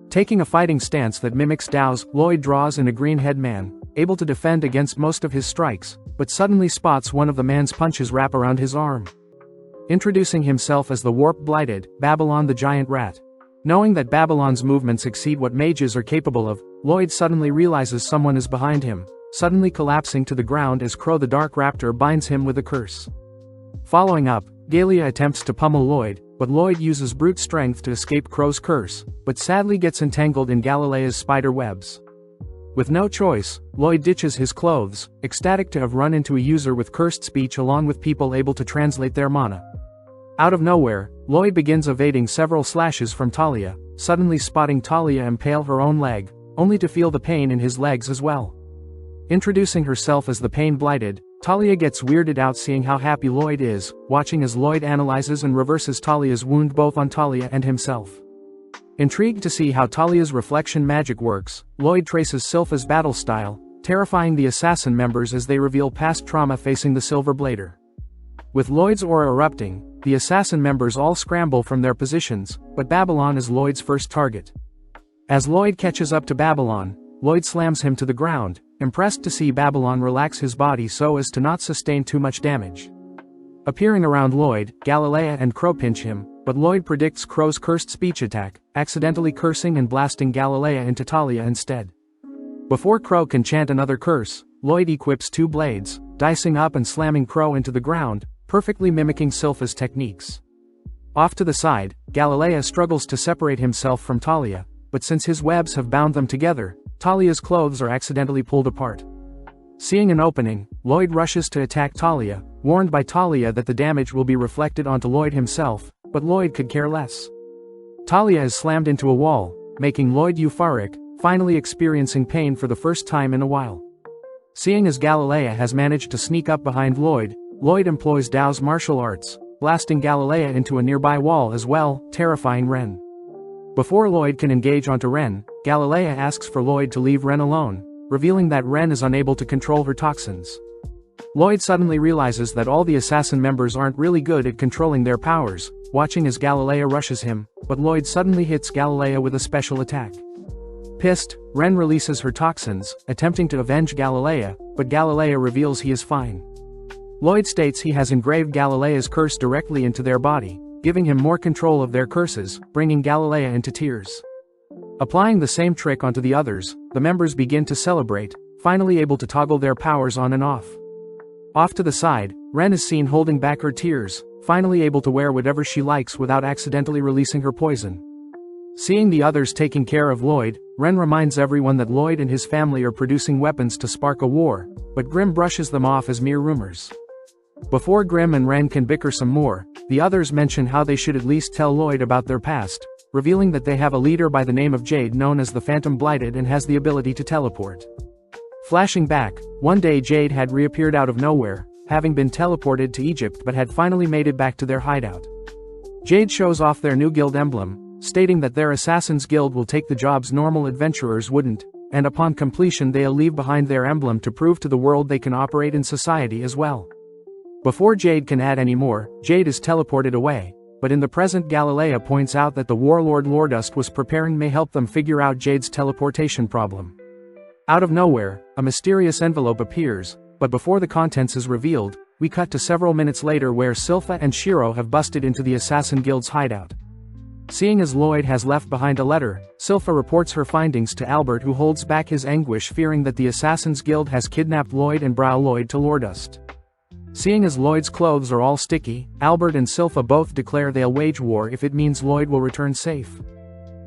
Taking a fighting stance that mimics Dao's, Lloyd draws in a green head man, able to defend against most of his strikes, but suddenly spots one of the man's punches wrap around his arm. Introducing himself as the Warp Blighted, Babylon the Giant Rat. Knowing that Babylon's movements exceed what mages are capable of, Lloyd suddenly realizes someone is behind him, suddenly collapsing to the ground as Crow the Dark Raptor binds him with a curse. Following up, Galia attempts to pummel Lloyd, but Lloyd uses brute strength to escape Crow's curse, but sadly gets entangled in Galilea's spider webs. With no choice, Lloyd ditches his clothes, ecstatic to have run into a user with cursed speech along with people able to translate their mana. Out of nowhere, Lloyd begins evading several slashes from Talia, suddenly spotting Talia impale her own leg, only to feel the pain in his legs as well. Introducing herself as the Pain Blighted, Talia gets weirded out seeing how happy Lloyd is, watching as Lloyd analyzes and reverses Talia's wound both on Talia and himself. Intrigued to see how Talia's reflection magic works, Lloyd traces Silpha's battle style, terrifying the assassin members as they reveal past trauma facing the Silver Blader. With Lloyd's aura erupting, the assassin members all scramble from their positions, but Babylon is Lloyd's first target. As Lloyd catches up to Babylon, Lloyd slams him to the ground, impressed to see Babylon relax his body so as to not sustain too much damage. Appearing around Lloyd, Galilea and Crow pinch him, but Lloyd predicts Crow's cursed speech attack, accidentally cursing and blasting Galilea into Talia instead. Before Crow can chant another curse, Lloyd equips 2 blades, dicing up and slamming Crow into the ground, perfectly mimicking Silpha's techniques. Off to the side, Galilea struggles to separate himself from Talia, but since his webs have bound them together, Talia's clothes are accidentally pulled apart. Seeing an opening, Lloyd rushes to attack Talia, warned by Talia that the damage will be reflected onto Lloyd himself, but Lloyd could care less. Talia is slammed into a wall, making Lloyd euphoric, finally experiencing pain for the first time in a while. Seeing as Galilea has managed to sneak up behind Lloyd, Lloyd employs Dao's martial arts, blasting Galilea into a nearby wall as well, terrifying Ren. Before Lloyd can engage onto Ren, Galilea asks for Lloyd to leave Ren alone, revealing that Ren is unable to control her toxins. Lloyd suddenly realizes that all the assassin members aren't really good at controlling their powers, watching as Galilea rushes him, but Lloyd suddenly hits Galilea with a special attack. Pissed, Ren releases her toxins, attempting to avenge Galilea, but Galilea reveals he is fine. Lloyd states he has engraved Galilea's curse directly into their body, giving him more control of their curses, bringing Galilea into tears. Applying the same trick onto the others, the members begin to celebrate, finally able to toggle their powers on and off. Off to the side, Ren is seen holding back her tears, finally able to wear whatever she likes without accidentally releasing her poison. Seeing the others taking care of Lloyd, Ren reminds everyone that Lloyd and his family are producing weapons to spark a war, but Grim brushes them off as mere rumors. Before Grim and Ren can bicker some more, the others mention how they should at least tell Lloyd about their past, revealing that they have a leader by the name of Jade known as the Phantom Blighted and has the ability to teleport. Flashing back, one day Jade had reappeared out of nowhere, having been teleported to Egypt but had finally made it back to their hideout. Jade shows off their new guild emblem, stating that their Assassin's Guild will take the jobs normal adventurers wouldn't, and upon completion they'll leave behind their emblem to prove to the world they can operate in society as well. Before Jade can add any more, Jade is teleported away, but in the present Galilea points out that the warlord Lordust was preparing may help them figure out Jade's teleportation problem. Out of nowhere, a mysterious envelope appears, but before the contents is revealed, we cut to several minutes later where Silpha and Shiro have busted into the Assassin Guild's hideout. Seeing as Lloyd has left behind a letter, Silpha reports her findings to Albert, who holds back his anguish fearing that the Assassin's Guild has kidnapped Lloyd and brought Lloyd to Lordust. Seeing as Lloyd's clothes are all sticky, Albert and Silpha both declare they'll wage war if it means Lloyd will return safe.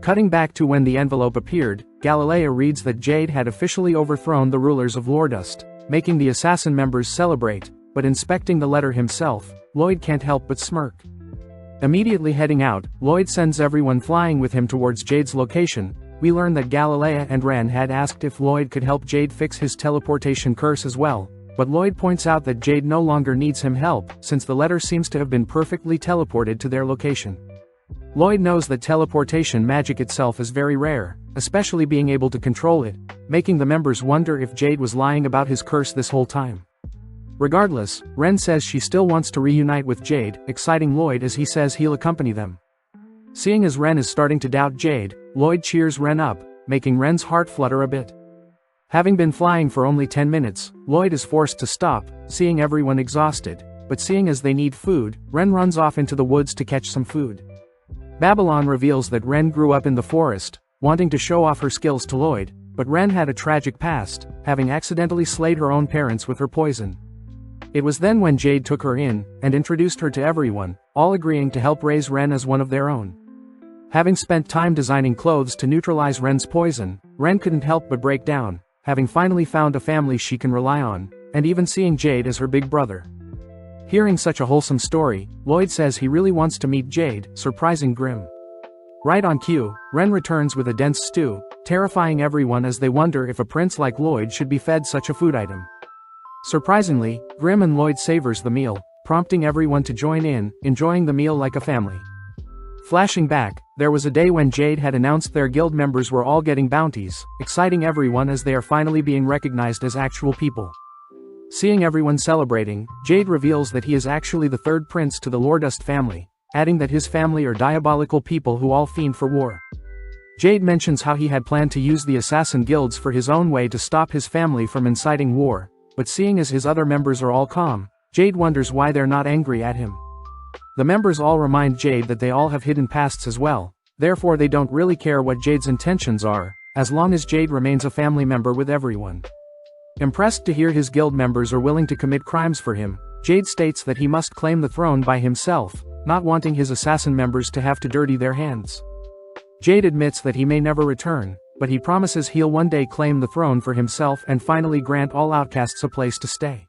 Cutting back to when the envelope appeared, Galilea reads that Jade had officially overthrown the rulers of Lordust, making the assassin members celebrate, but inspecting the letter himself, Lloyd can't help but smirk. Immediately heading out, Lloyd sends everyone flying with him towards Jade's location. We learn that Galilea and Ren had asked if Lloyd could help Jade fix his teleportation curse as well, but Lloyd points out that Jade no longer needs him help, since the letter seems to have been perfectly teleported to their location. Lloyd knows that teleportation magic itself is very rare, especially being able to control it, making the members wonder if Jade was lying about his curse this whole time. Regardless, Ren says she still wants to reunite with Jade, exciting Lloyd as he says he'll accompany them. Seeing as Ren is starting to doubt Jade, Lloyd cheers Ren up, making Ren's heart flutter a bit. Having been flying for only 10 minutes, Lloyd is forced to stop, seeing everyone exhausted, but seeing as they need food, Ren runs off into the woods to catch some food. Babylon reveals that Ren grew up in the forest, wanting to show off her skills to Lloyd, but Ren had a tragic past, having accidentally slayed her own parents with her poison. It was then when Jade took her in, and introduced her to everyone, all agreeing to help raise Ren as one of their own. Having spent time designing clothes to neutralize Ren's poison, Ren couldn't help but break down, having finally found a family she can rely on, and even seeing Jade as her big brother. Hearing such a wholesome story, Lloyd says he really wants to meet Jade, surprising Grimm. Right on cue, Ren returns with a dense stew, terrifying everyone as they wonder if a prince like Lloyd should be fed such a food item. Surprisingly, Grimm and Lloyd savors the meal, prompting everyone to join in, enjoying the meal like a family. Flashing back, there was a day when Jade had announced their guild members were all getting bounties, exciting everyone as they are finally being recognized as actual people. Seeing everyone celebrating, Jade reveals that he is actually the third prince to the Lordust family, adding that his family are diabolical people who all fiend for war. Jade mentions how he had planned to use the assassin guilds for his own way to stop his family from inciting war, but seeing as his other members are all calm, Jade wonders why they're not angry at him. The members all remind Jade that they all have hidden pasts as well, therefore they don't really care what Jade's intentions are, as long as Jade remains a family member with everyone. Impressed to hear his guild members are willing to commit crimes for him, Jade states that he must claim the throne by himself, not wanting his assassin members to have to dirty their hands. Jade admits that he may never return, but he promises he'll one day claim the throne for himself and finally grant all outcasts a place to stay.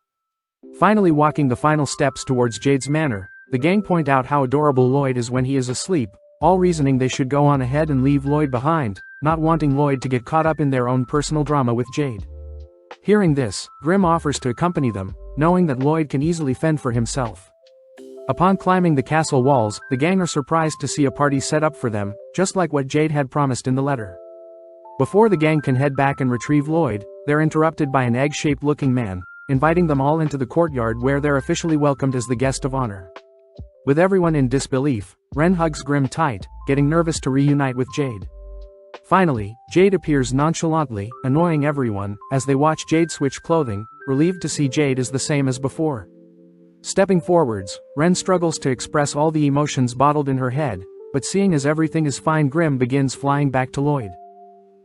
Finally walking the final steps towards Jade's manor, the gang point out how adorable Lloyd is when he is asleep, all reasoning they should go on ahead and leave Lloyd behind, not wanting Lloyd to get caught up in their own personal drama with Jade. Hearing this, Grimm offers to accompany them, knowing that Lloyd can easily fend for himself. Upon climbing the castle walls, the gang are surprised to see a party set up for them, just like what Jade had promised in the letter. Before the gang can head back and retrieve Lloyd, they're interrupted by an egg-shaped looking man, inviting them all into the courtyard where they're officially welcomed as the guest of honor. With everyone in disbelief, Ren hugs Grimm tight, getting nervous to reunite with Jade. Finally, Jade appears nonchalantly, annoying everyone, as they watch Jade switch clothing, relieved to see Jade is the same as before. Stepping forwards, Ren struggles to express all the emotions bottled in her head, but seeing as everything is fine, Grimm begins flying back to Lloyd.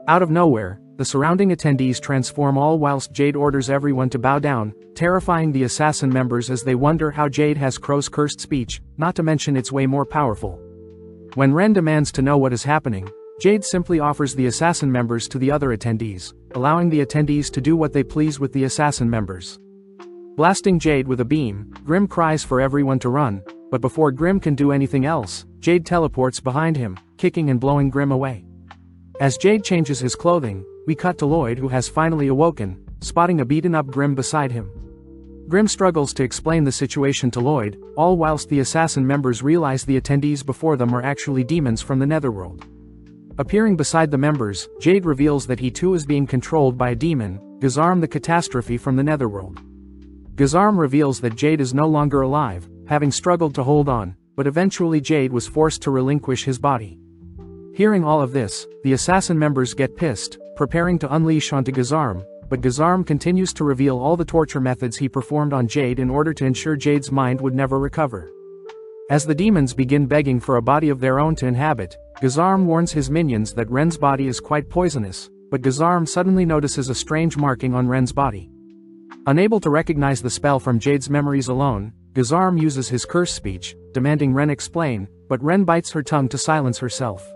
Out of nowhere, the surrounding attendees transform all whilst Jade orders everyone to bow down, terrifying the assassin members as they wonder how Jade has Crow's cursed speech, not to mention it's way more powerful. When Ren demands to know what is happening, Jade simply offers the assassin members to the other attendees, allowing the attendees to do what they please with the assassin members. Blasting Jade with a beam, Grimm cries for everyone to run, but before Grimm can do anything else, Jade teleports behind him, kicking and blowing Grimm away. As Jade changes his clothing, we cut to Lloyd, who has finally awoken, spotting a beaten-up Grimm beside him. Grim struggles to explain the situation to Lloyd, all whilst the assassin members realize the attendees before them are actually demons from the netherworld. Appearing beside the members, Jade reveals that he too is being controlled by a demon, Gazarm the Catastrophe from the netherworld. Gazarm reveals that Jade is no longer alive, having struggled to hold on, but eventually Jade was forced to relinquish his body. Hearing all of this, the assassin members get pissed, preparing to unleash onto Gazarm, but Gazarm continues to reveal all the torture methods he performed on Jade in order to ensure Jade's mind would never recover. As the demons begin begging for a body of their own to inhabit, Gazarm warns his minions that Ren's body is quite poisonous, but Gazarm suddenly notices a strange marking on Ren's body. Unable to recognize the spell from Jade's memories alone, Gazarm uses his curse speech, demanding Ren explain, but Ren bites her tongue to silence herself.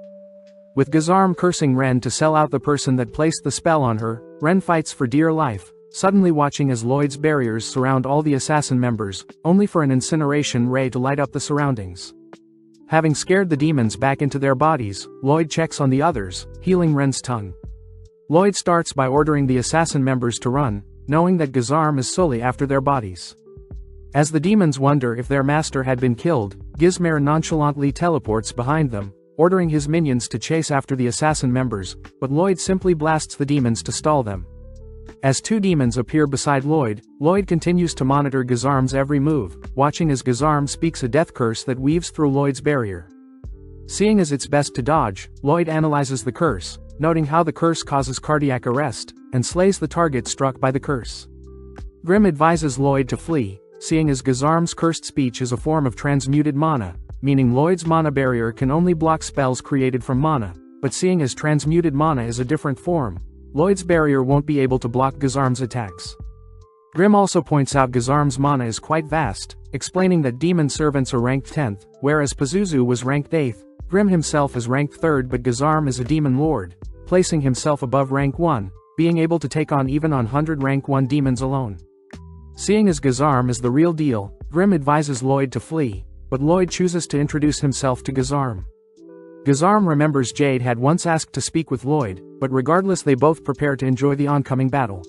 With Gazarm cursing Ren to sell out the person that placed the spell on her, Ren fights for dear life, suddenly watching as Lloyd's barriers surround all the assassin members, only for an incineration ray to light up the surroundings. Having scared the demons back into their bodies, Lloyd checks on the others, healing Ren's tongue. Lloyd starts by ordering the assassin members to run, knowing that Gazarm is solely after their bodies. As the demons wonder if their master had been killed, Gizmare nonchalantly teleports behind them, ordering his minions to chase after the assassin members, but Lloyd simply blasts the demons to stall them. As two demons appear beside Lloyd, Lloyd continues to monitor Gazarm's every move, watching as Gazarm speaks a death curse that weaves through Lloyd's barrier. Seeing as it's best to dodge, Lloyd analyzes the curse, noting how the curse causes cardiac arrest, and slays the target struck by the curse. Grim advises Lloyd to flee, seeing as Gazarm's cursed speech is a form of transmuted mana, meaning Lloyd's mana barrier can only block spells created from mana, but seeing as transmuted mana is a different form, Lloyd's barrier won't be able to block Gazarm's attacks. Grim also points out Gazarm's mana is quite vast, explaining that demon servants are ranked 10th, whereas Pazuzu was ranked 8th, Grim himself is ranked 3rd but Gazarm is a demon lord, placing himself above rank 1, being able to take on even 100 rank 1 demons alone. Seeing as Gazarm is the real deal, Grim advises Lloyd to flee, but Lloyd chooses to introduce himself to Gazarm. Gazarm remembers Jade had once asked to speak with Lloyd, but regardless they both prepare to enjoy the oncoming battle.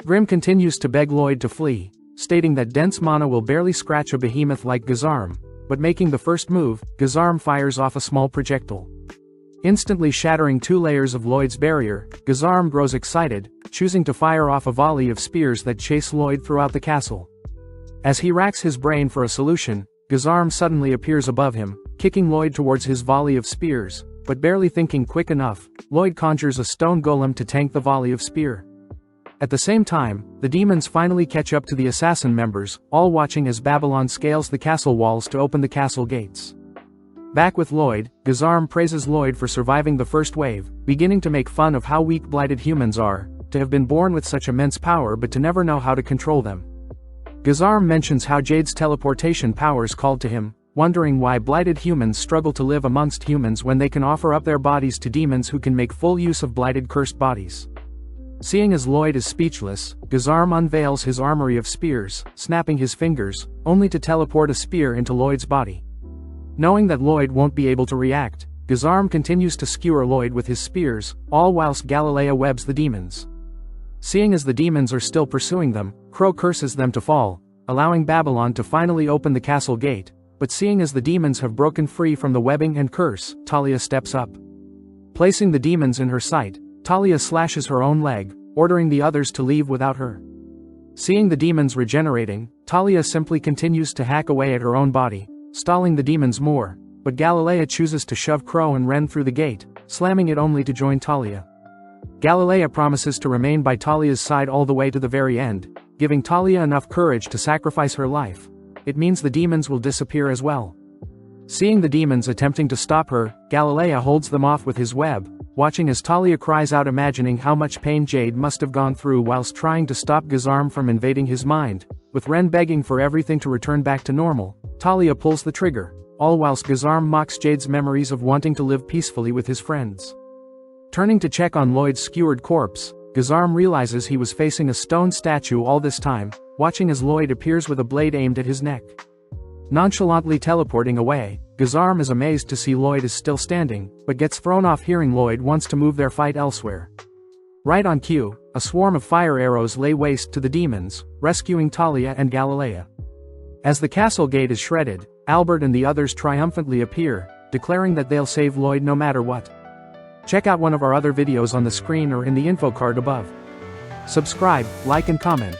Grim continues to beg Lloyd to flee, stating that dense mana will barely scratch a behemoth like Gazarm, but making the first move, Gazarm fires off a small projectile. Instantly shattering 2 layers of Lloyd's barrier, Gazarm grows excited, choosing to fire off a volley of spears that chase Lloyd throughout the castle. As he racks his brain for a solution, Gazarm suddenly appears above him, kicking Lloyd towards his volley of spears, but barely thinking quick enough, Lloyd conjures a stone golem to tank the volley of spear. At the same time, the demons finally catch up to the assassin members, all watching as Babylon scales the castle walls to open the castle gates. Back with Lloyd, Gazarm praises Lloyd for surviving the first wave, beginning to make fun of how weak blighted humans are, to have been born with such immense power but to never know how to control them. Gazarm mentions how Jade's teleportation powers called to him, wondering why blighted humans struggle to live amongst humans when they can offer up their bodies to demons who can make full use of blighted cursed bodies. Seeing as Lloyd is speechless, Gazarm unveils his armory of spears, snapping his fingers, only to teleport a spear into Lloyd's body. Knowing that Lloyd won't be able to react, Gazarm continues to skewer Lloyd with his spears, all whilst Galilea webs the demons. Seeing as the demons are still pursuing them, Crow curses them to fall, allowing Babylon to finally open the castle gate, but seeing as the demons have broken free from the webbing and curse, Talia steps up. Placing the demons in her sight, Talia slashes her own leg, ordering the others to leave without her. Seeing the demons regenerating, Talia simply continues to hack away at her own body, stalling the demons more, but Galilea chooses to shove Crow and Ren through the gate, slamming it only to join Talia. Galilea promises to remain by Talia's side all the way to the very end, giving Talia enough courage to sacrifice her life. It means the demons will disappear as well. Seeing the demons attempting to stop her, Galilea holds them off with his web, watching as Talia cries out, imagining how much pain Jade must have gone through whilst trying to stop Gazarm from invading his mind. With Ren begging for everything to return back to normal, Talia pulls the trigger, all whilst Gazarm mocks Jade's memories of wanting to live peacefully with his friends. Turning to check on Lloyd's skewered corpse, Gazarm realizes he was facing a stone statue all this time, watching as Lloyd appears with a blade aimed at his neck. Nonchalantly teleporting away, Gazarm is amazed to see Lloyd is still standing, but gets thrown off hearing Lloyd wants to move their fight elsewhere. Right on cue, a swarm of fire arrows lay waste to the demons, rescuing Talia and Galilea. As the castle gate is shredded, Albert and the others triumphantly appear, declaring that they'll save Lloyd no matter what. Check out one of our other videos on the screen or in the info card above. Subscribe, like and comment.